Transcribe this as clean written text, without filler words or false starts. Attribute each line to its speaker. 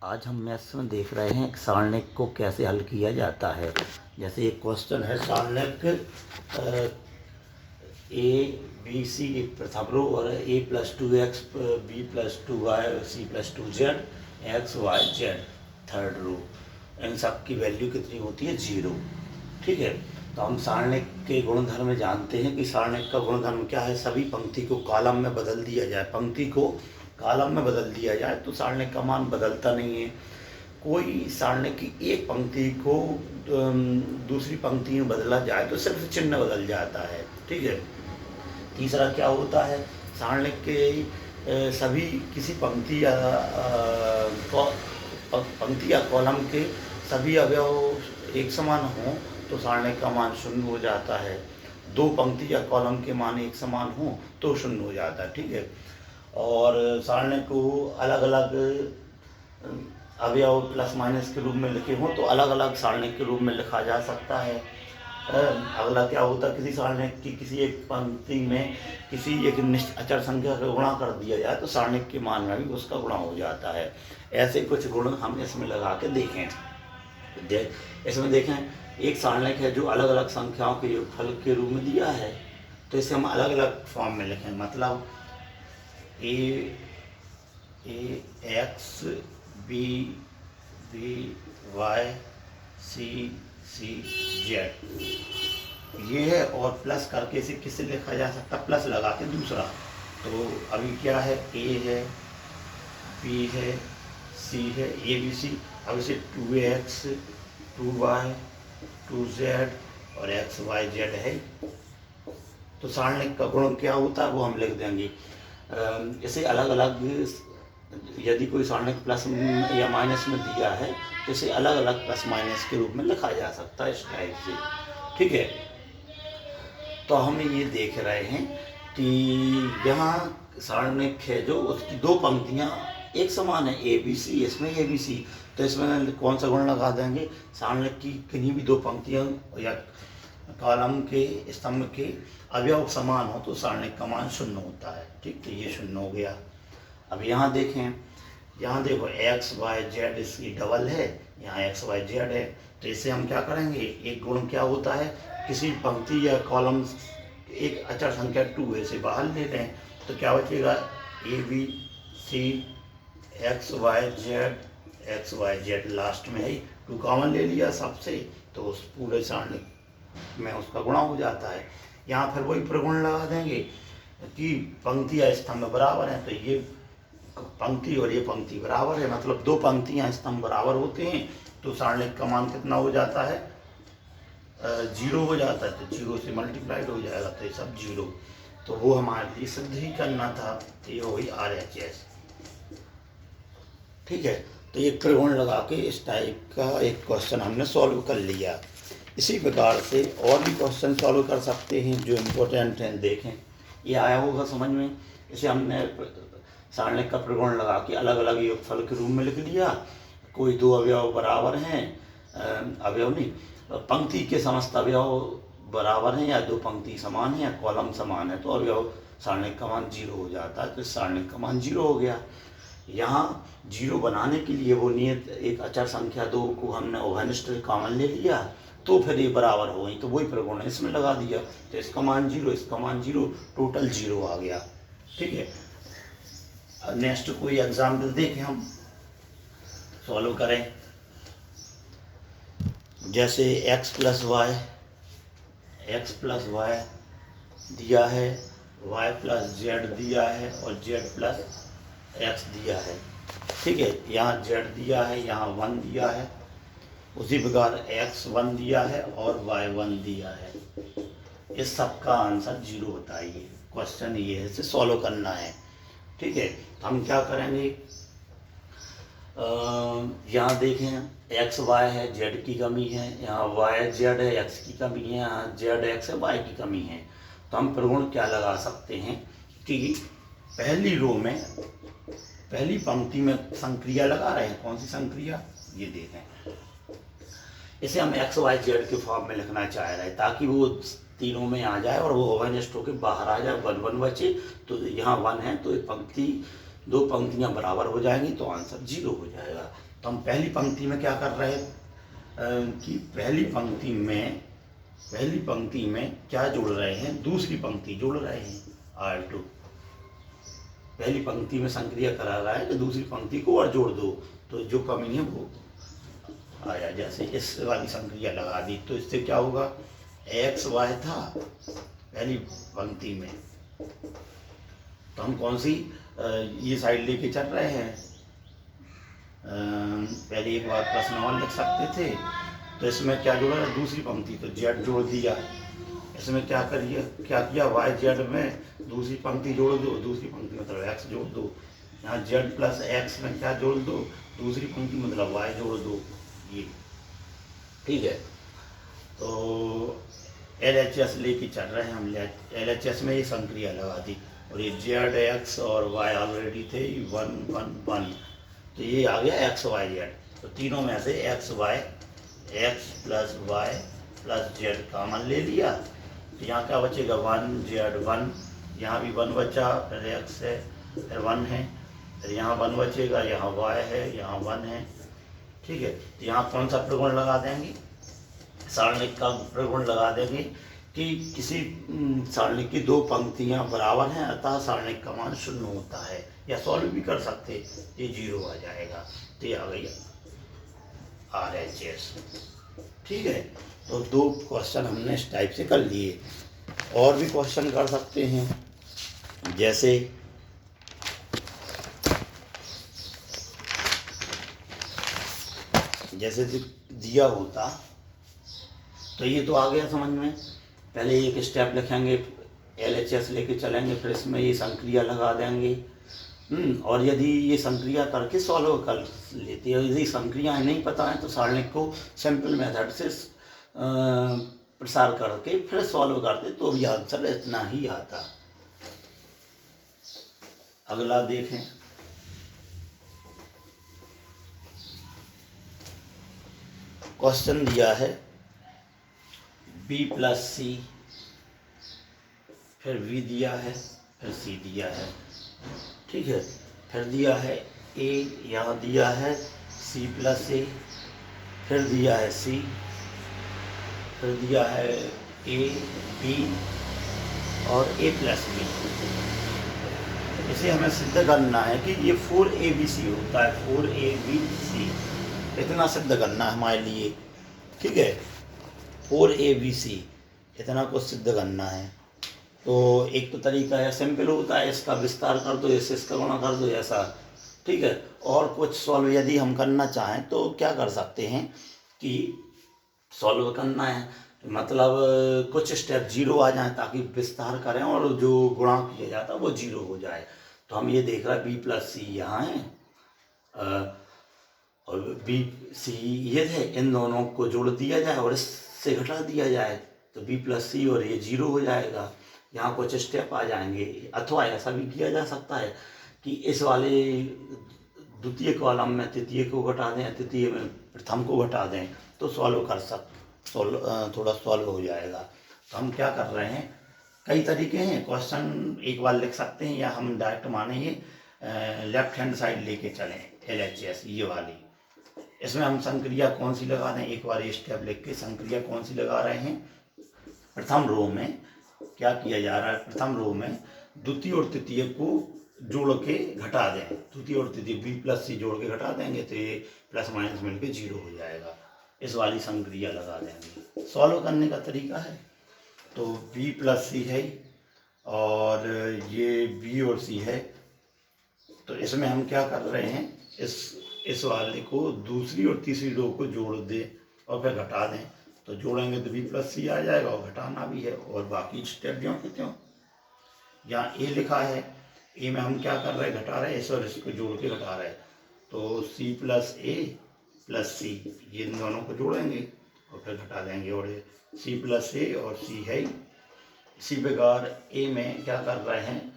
Speaker 1: आज हम मैथ्स में देख रहे हैं कि सारणिक को कैसे हल किया जाता है। जैसे एक क्वेश्चन है, सारणिक ए बी सी प्रथम रो और A plus 2x B plus 2y C plus 2z X Y Z third row, इन सब की वैल्यू कितनी होती है? 0। ठीक है, तो हम सारणिक के गुणधर्म जानते हैं कि सारणिक का गुणधर्म क्या है। सभी पंक्ति को कॉलम में बदल दिया जाए, पंक्ति को कॉलम में बदल दिया जाए तो सारणिक का मान बदलता नहीं है। कोई सारणिक की एक पंक्ति को दूसरी पंक्ति में बदला जाए तो सिर्फ चिन्ह बदल जाता है। ठीक है। तीसरा क्या होता है, सारणिक के सभी किसी पंक्ति या कॉलम के सभी अवयव एक समान हों तो सारणिक का मान 0 हो जाता है। दो पंक्ति या कॉलम के मान एक समान हों तो 0 हो जाता है। ठीक है। और सारणिक को अलग अलग अवयव प्लस माइनस के रूप में लिखे हों तो अलग अलग सारणिक के रूप में लिखा जा सकता है। अगला क्या होता है, किसी सारणिक की किसी एक पंक्ति में किसी एक निश्चित अचर संख्या का गुणा कर दिया जाए तो सारणिक के मान में भी उसका गुणा हो जाता है। ऐसे कुछ गुण हम इसमें लगा के देखें। इसमें देखें, एक सारणिक है जो अलग अलग संख्याओं के योगफल के रूप में दिया है, तो इसे हम अलग अलग फॉर्म में लिखें। मतलब A X B Y C Z ये है, और प्लस करके इसे किससे लिखा जा सकता? प्लस लगा के दूसरा। तो अभी क्या है, ए है, बी है, सी है, ए बी सी। अब इसे 2x 2y 2z और एक्स वाई जेड है। तो सारणिक का गुण क्या होता है वो हम लिख देंगे। इसे अलग अलग, यदि कोई सारणिक प्लस या माइनस में दिया है तो इसे अलग अलग प्लस माइनस के रूप में लिखा जा सकता है, इस टाइप से। ठीक है। तो हम ये देख रहे हैं कि यहाँ सारणिक है जो उसकी दो पंक्तियाँ एक समान है, ए बी सी, इसमें ए बी सी, तो इसमें कौन सा गुण लगा देंगे? सारणिक की किन्हीं भी दो पंक्तियाँ या कॉलम के स्तंभ के अवयव समान हो तो सारणिक का मान 0 होता है। ठीक, तो ये 0 हो गया। अब यहाँ देखें, यहाँ देखो एक्स वाई जेड इसकी डबल है, यहाँ एक्स वाई जेड है, तो इससे हम क्या करेंगे, एक गुण क्या होता है, किसी पंक्ति या कॉलम एक अचर संख्या 2 है, इसे बाहर ले लें तो क्या बचेगा, A B C X Y Z last में है, 2 कॉमन ले लिया सबसे, तो उस पूरे सारणिक में उसका गुणा हो जाता है। यहाँ फिर वही प्रगुण लगा देंगे कि पंक्ति या स्तंभ बराबर हैं, तो ये पंक्ति और ये पंक्ति बराबर है, मतलब दो पंक्तियां स्तंभ बराबर होते हैं तो सारणिक का मान कितना हो जाता है? 0 हो जाता है। तो 0 से मल्टीप्लाइड हो जाएगा, तो ये सब 0। तो वो हमारे लिए सिद्ध ही करना था, तो ये वही RHS। ठीक है। तो ये त्रिगुण लगा के इस टाइप का एक क्वेश्चन हमने सॉल्व कर लिया। इसी प्रकार से और भी क्वेश्चन सॉल्व कर सकते हैं जो इम्पोर्टेंट हैं। देखें, ये आया होगा समझ में। इसे हमने सारणिक का त्रिगुण लगा के अलग अलग योगफल के रूप में लिख लिया। कोई दो अवयव बराबर हैं, अवयव नहीं, पंक्ति के समस्त अवयव बराबर हैं या दो पंक्ति समान है या कॉलम समान है तो अवयव सारणिक का मान 0 हो जाता है, तो सारणिक का मान 0 हो गया। यहाँ 0 बनाने के लिए वो नियत एक अचर संख्या 2 को हमने उभयनिष्ठ कॉमन ले लिया, तो फिर ये बराबर हो गई, तो वही प्रगुण इसमें लगा दिया, तो इसका मान 0, इसका मान 0, टोटल 0 आ गया। ठीक है। नेक्स्ट कोई एग्जाम्पल देखें, हम सॉल्व करें। जैसे x प्लस वाई दिया है, y प्लस जेड दिया है और z प्लस एक्स दिया है। ठीक है। यहाँ z दिया है, यहाँ 1 दिया है, उसी प्रकार x 1 दिया है और y 1 दिया है। इस सब का आंसर 0 होता है। ये क्वेश्चन ये है, इसे सॉल्व करना है। ठीक है। तो हम क्या करेंगे, यहाँ देखें एक्स वाई है, जेड की कमी है, यहाँ वाई जेड है, एक्स की कमी है, यहाँ जेड एक्स है, वाई की कमी है। तो हम प्रगुण क्या लगा सकते हैं कि पहली रो में पहली पंक्ति में संक्रिया लगा रहे हैं। कौन सी संक्रिया, ये देखें, इसे हम एक्स वाई जेड के फॉर्म में लिखना चाह रहे हैं ताकि वो तीनों में आ जाए और वो ओवरनेस्ट होकर बाहर आ जाए, 1 1 बचे। तो यहाँ 1 है तो एक पंक्ति दो पंक्तियां बराबर हो जाएंगी तो आंसर 0 हो जाएगा। तो हम पहली पंक्ति में क्या कर रहे हैं कि पहली पंक्ति में क्या जोड़ रहे हैं, दूसरी पंक्ति जोड़ रहे हैं R2। पहली पंक्ति में संक्रिया करा रहा है कि दूसरी पंक्ति को और जोड़ दो, तो जो कमी है वो आया। जैसे इस वाली संक्रिया लगा दी तो इससे क्या होगा, एक्स वाई था पहली पंक्ति में, तो हम कौन सी ये साइड लेके चल रहे हैं। पहले एक बार प्रश्न और लिख सकते थे, तो इसमें क्या जोड़ा, दूसरी पंक्ति तो जेड जोड़ दिया। इसमें क्या किया वाई जेड में दूसरी पंक्ति जोड़ दो, दूसरी पंक्ति मतलब एक्स जोड़ दो। यहाँ जेड प्लस एक्स में क्या जोड़ दो, दूसरी पंक्ति मतलब वाई जोड़ दो, ये ठीक है। तो LHS लेके चल रहे हैं हम, LHS में ये संक्रिया लगा दी और ये जेड एक्स और वाई ऑलरेडी थे 1 1 1, तो ये आ गया एक्स वाई जेड। तो तीनों में से X plus Y plus Z common ले लिया, तो यहाँ क्या बचेगा 1 जेड 1, यहाँ भी 1 बचा, फिर एक्स है फिर 1 है, फिर यहाँ 1 बचेगा, यहाँ वाई है यहाँ 1 है, ठीक है। तो यहाँ कौन सा प्रगुण लगा देंगे, सारणिक का प्रगुण लगा देंगे कि किसी सारणिक की दो पंक्तियां बराबर हैं अतः सारणिक का मान 0 होता है, या सॉल्व भी कर सकते, ये 0 आ जाएगा। तो ये आ गई RHS, ठीक है। तो 2 क्वेश्चन हमने इस टाइप से कर लिए। और भी क्वेश्चन कर सकते हैं, जैसे दिया होता, तो ये तो आ गया समझ में। पहले एक स्टेप लिखेंगे, LHS लेके चलेंगे, फिर इसमें ये संक्रिया लगा देंगे। और यदि ये संक्रिया करके सॉल्व कर लेते हैं, यदि संक्रियाएं नहीं पता है तो सारणिक को सिंपल मेथड से प्रसार करके फिर सॉल्व करते तो भी आंसर इतना ही आता। अगला देखें, क्वेश्चन दिया है B प्लस सी, फिर V दिया है, फिर C दिया है, ठीक है। फिर दिया है A, यहाँ दिया है C प्लस A, फिर दिया है C, फिर दिया है A B और A प्लस B। इसे हमें सिद्ध करना है कि ये 4ABC होता है, 4ABC इतना सिद्ध करना है हमारे लिए, ठीक है। 4ABC इतना कुछ सिद्ध करना है। तो एक तो तरीका है सिंपल होता है, इसका विस्तार कर दो, इसका गुणा कर दो, ऐसा, ठीक है। और कुछ सॉल्व यदि हम करना चाहें तो क्या कर सकते हैं कि सॉल्व करना है मतलब कुछ स्टेप 0 आ जाए ताकि विस्तार करें और जो गुणा किया जाता है वो 0 हो जाए। तो हम ये देख रहे हैं B प्लस सी यहाँ है और B C ये थे, इन दोनों को जोड़ दिया जाए और इससे घटा दिया जाए तो B प्लस सी और ये 0 हो जाएगा। यहाँ कुछ स्टेप आ जाएंगे, अथवा ऐसा भी किया जा सकता है कि इस वाले द्वितीय कॉलम में तृतीय को घटा दें, तृतीय में प्रथम को घटा दें, तो थोड़ा सॉल्व हो जाएगा। तो हम क्या कर रहे हैं, कई तरीके हैं, क्वेश्चन एक बार लिख सकते हैं या हम डायरेक्ट माने ये लेफ्ट हैंड साइड लेके चलें LHS ये वाली। इसमें हम संक्रिया कौन सी लगा दें, एक बार ये स्टेप लिख के संक्रिया कौन सी लगा रहे हैं। प्रथम रो में क्या किया जा रहा है, प्रथम रो में द्वितीय और तृतीय को जोड़ के घटा दें, द्वितीय और तृतीय B प्लस सी जोड़ के घटा देंगे तो ये प्लस माइनस मिलके 0 हो जाएगा। इस वाली संक्रिया लगा देंगे, सॉल्व करने का तरीका है। तो B प्लस सी है और ये B और C है, तो इसमें हम क्या कर रहे हैं, इस वाले को दूसरी और तीसरी रो को जोड़ दें और फिर घटा दें, तो जोड़ेंगे तो B प्लस सी आ जाएगा और घटाना भी है। और बाकी स्टेप जो के त्यों, यहाँ A लिखा है, A में हम क्या कर रहे हैं, घटा रहे हैं, इस और इसको जोड़ के घटा रहे हैं। तो C plus A plus C ये इन दोनों को जोड़ेंगे और फिर घटा देंगे, और C प्लस A और C है। इसी प्रकार A में क्या कर रहे हैं,